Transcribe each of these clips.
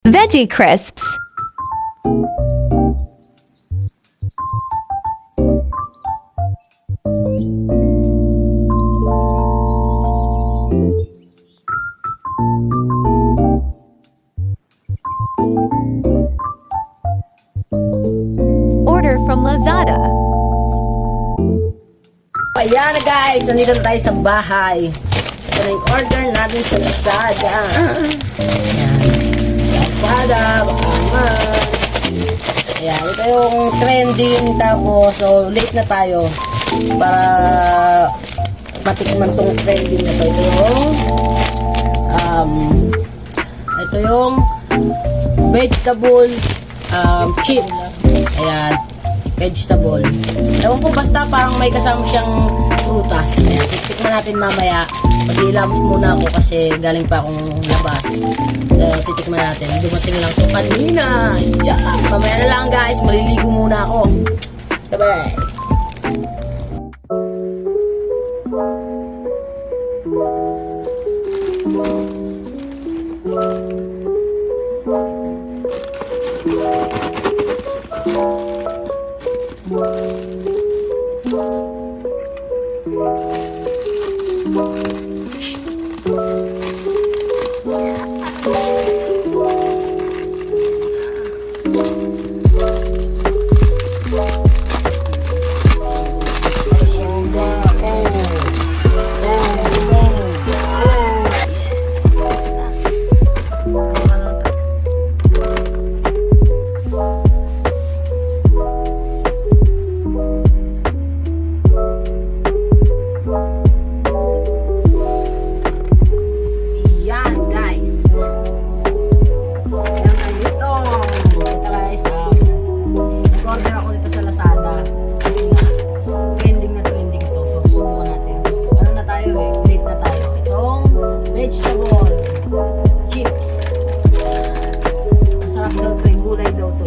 Veggie Crisps. Order from Lazada. Ayan na guys, nandito na tayo sa bahay. Ito na yung order natin sa Lazada. Ayan. Lazada, baka naman. Ayan, ito yung trending. Tapos, so late na tayo. Para matikman tong trending na to. Ito yung vegetable chip. Ayan. Vegetable. Ewan ko, basta parang may kasama siyang prutas. Ayan, titikman natin mamaya. Mag-iilamos muna ako kasi galing pa akong labas. So, titikman natin. Dumating lang ito kanina. Ayan. Mamaya na lang guys. Maliligo muna ako. Bye-bye.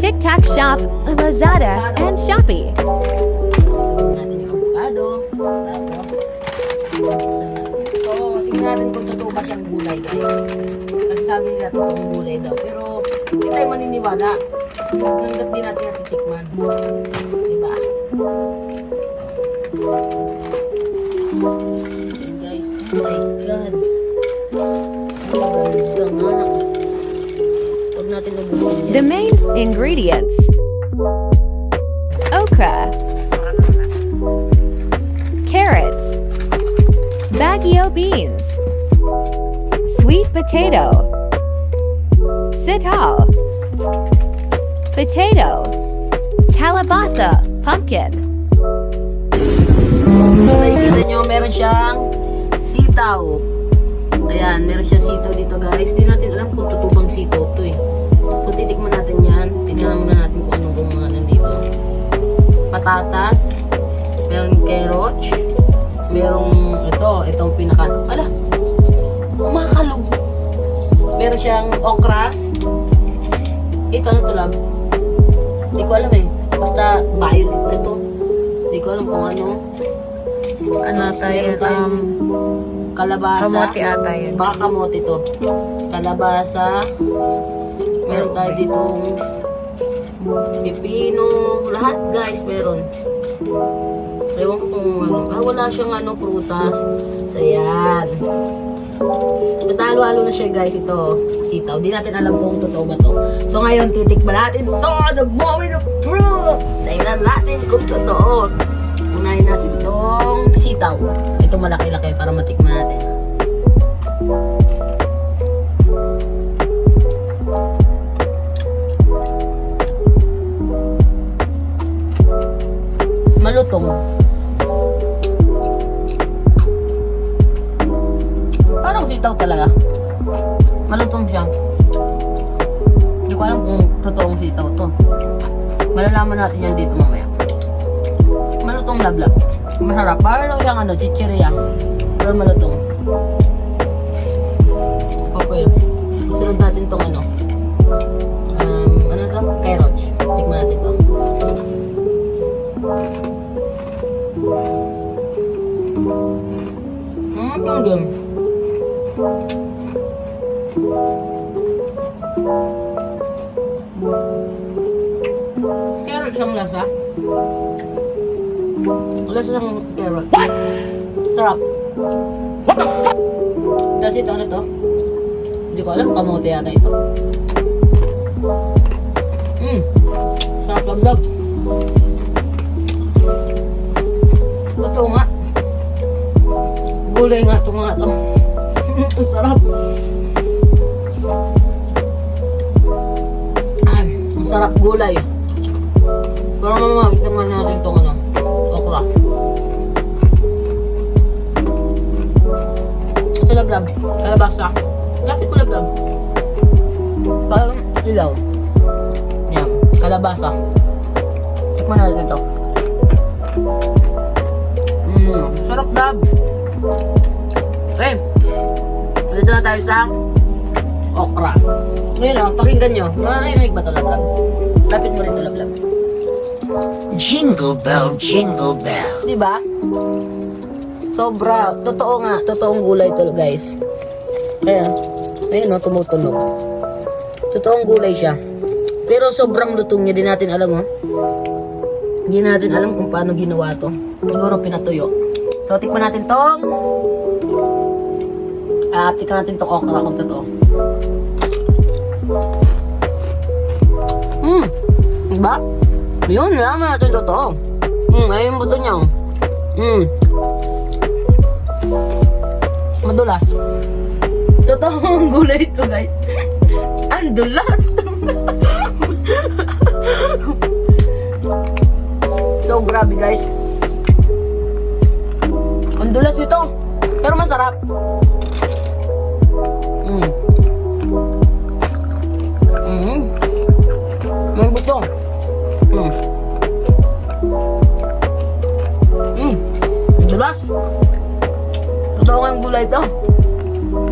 TikTok Shop, Lazada, and Shopee. Natin yung avocado. Tapos, buksan natin ito. Tingnan natin kung totoo ba siyang gulay, guys. Kasi sabi nila totoong gulay daw. Pero, hindi tayo maniniwala. Hanggat din natin natitikman. Diba? Ayan, guys. Oh my God. Ang ganda nga. Huwag natin nabubuhin. The main ingredients: okra, carrots, baguio beans, sweet potato, sitaw, potato, calabasa, pumpkin. Nakikita nyo, meron siyang sitaw. Ayan, meron siyang sitaw dito guys. Di natin alam kung tutubang sitaw to eh. So, titikman natin yan. Tingnan muna natin kung anong mga nandito. Patatas. Meron carrots. Merong itong pinaka... Ala! Kumakalog! Meron siyang okra. Ito, ano to lang? Hindi ko alam eh. Basta violet na to. Hindi ko alam kung ano. Ano tayo? Kalabasa. Kamote ata yun. Baka kamote to. Kalabasa. Meron tayo ditong pipino. Lahat guys meron. Ewan ko kung ano. Wala siyang prutas. So yan. Basta halo-halo na siya guys ito. Sitaw. Di natin alam kung totoo ba to. So ngayon titikman natin to. The moment of truth. Tingnan natin kung totoo. Unahin natin itong sitaw. Ito malaki-laki para matikman natin. Malutong. Parang sitaw talaga. Malutong siya. Hindi ko alam kung totoong sitaw to. Malalaman natin yan dito mamaya. Malutong lablab. Masarap. Parang yung chichirya. Pero malutong. Okay. Isunod natin tong ano to? Carrots. Tikman natin to. Tingnan. siyang lasa. Wala siyang carrot. Sarap. Tapos ito, ano to? Hindi ko alam, kamote yata ito. Sarap laglag. Totoo nga. Gulay nga ito nga ito. Ang sarap. Ang sarap gulay. Pero mamamit naman natin itong ano, okra. Ito lablab. Kalabasa. Lapit ko lablab. Parang ilaw. Yan. Kalabasa. Tikman natin ito. Sarap lab. Okay. Dito na tayo sa okra. Ngayon pakinggan nyo. Marinig ba ito lablab? Lapit mo rin ito lablab. Jingle bell, jingle bell. Diba? Sobra. Totoo nga. Totoong gulay ito guys. Ayan. Ayun o, tumutunog. Totoong gulay siya. Pero sobrang lutong niya. Di natin alam o. Hindi natin alam kung paano ginawa to. Siguro pinatuyo. So, tikman natin tong tikman natin tong okra kung totoo. Diba? Yun, naman natin totoo. Ayun yung buto niya. Madulas. Totoong gulay ito, guys. Ang dulas. So, grabe, guys. Ang dulas ito. Pero masarap. May buto. Ang dulas. Totoo nga ang gulay ito.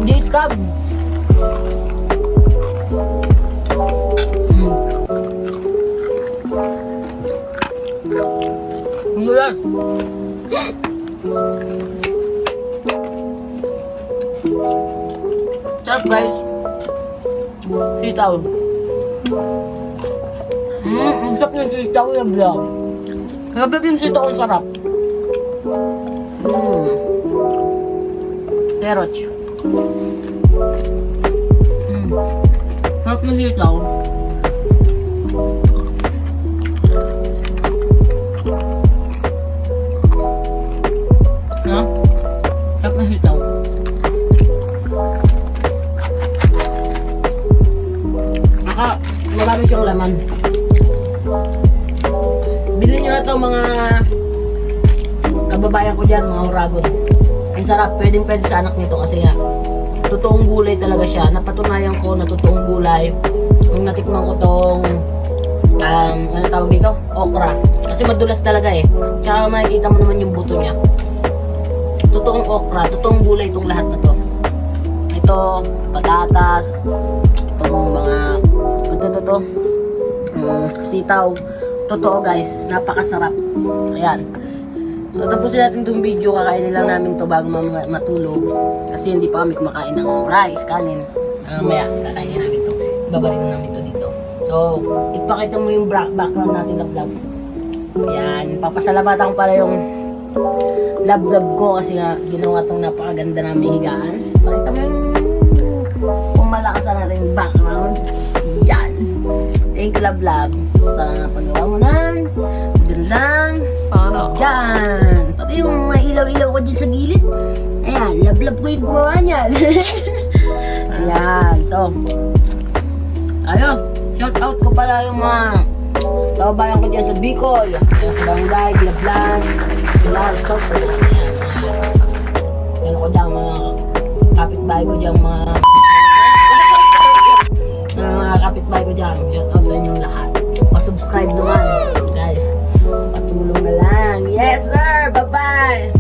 Hindi scam. Ang dulas. Sarap guys. Sitaw. Ang sarap ng sitaw yung vlog. Lablab yung sitaw ang sarap. Carrot. Sarap ng sitaw. Sarap ng sitaw. Marami siyang laman. Bilhin nyo na ito mga kababayan ko dyan, mga Uragon. Ang sarap, pwede sa anak nito kasi nga totoong gulay talaga siya. Napatunayan ko na totoong gulay nung natikman ko tong ano tawag dito? Okra. Kasi madulas talaga eh. Tsaka makikita mo naman yung buto niya. Totoong okra, totoong gulay itong lahat na to. Ito, patatas, itong mga sitaw. Totoo guys, napakasarap. Ayan. So, tapusin natin itong video. Kakainin lang namin to bago matulog. Kasi hindi pa kami kumakain ng rice, kanin. Maya, kakainin namin to. Babalik na namin to dito. So, ipakita mo yung background natin na vlog. Ayan. Papasalamatan ko pala yung lab-lab ko kasi nga ginawa itong napakaganda namin higaan. Pakita mo yung pumalakasan natin yung background. Yan. Thank you, lab-lab, sa paggawa mo ng magandang sana. Yan. Pati yung mga ilaw-ilaw ko dyan sa gilid. Ayan, lab-lab ko yung gumawa niyan. Ayan. So, ayun. Shout out ko pala yung mga kababayan ko dyan sa Bicol. Ayan, sa Barangay, Glablan, Pilar, South. Ayan. Yan ko dyan, mga kapitbahay ko dyan, mga kapitbahay ko dyan. Shout out sa inyong lahat. Pa-subscribe naman, guys. Patulong na lang. Yes, sir! Bye-bye!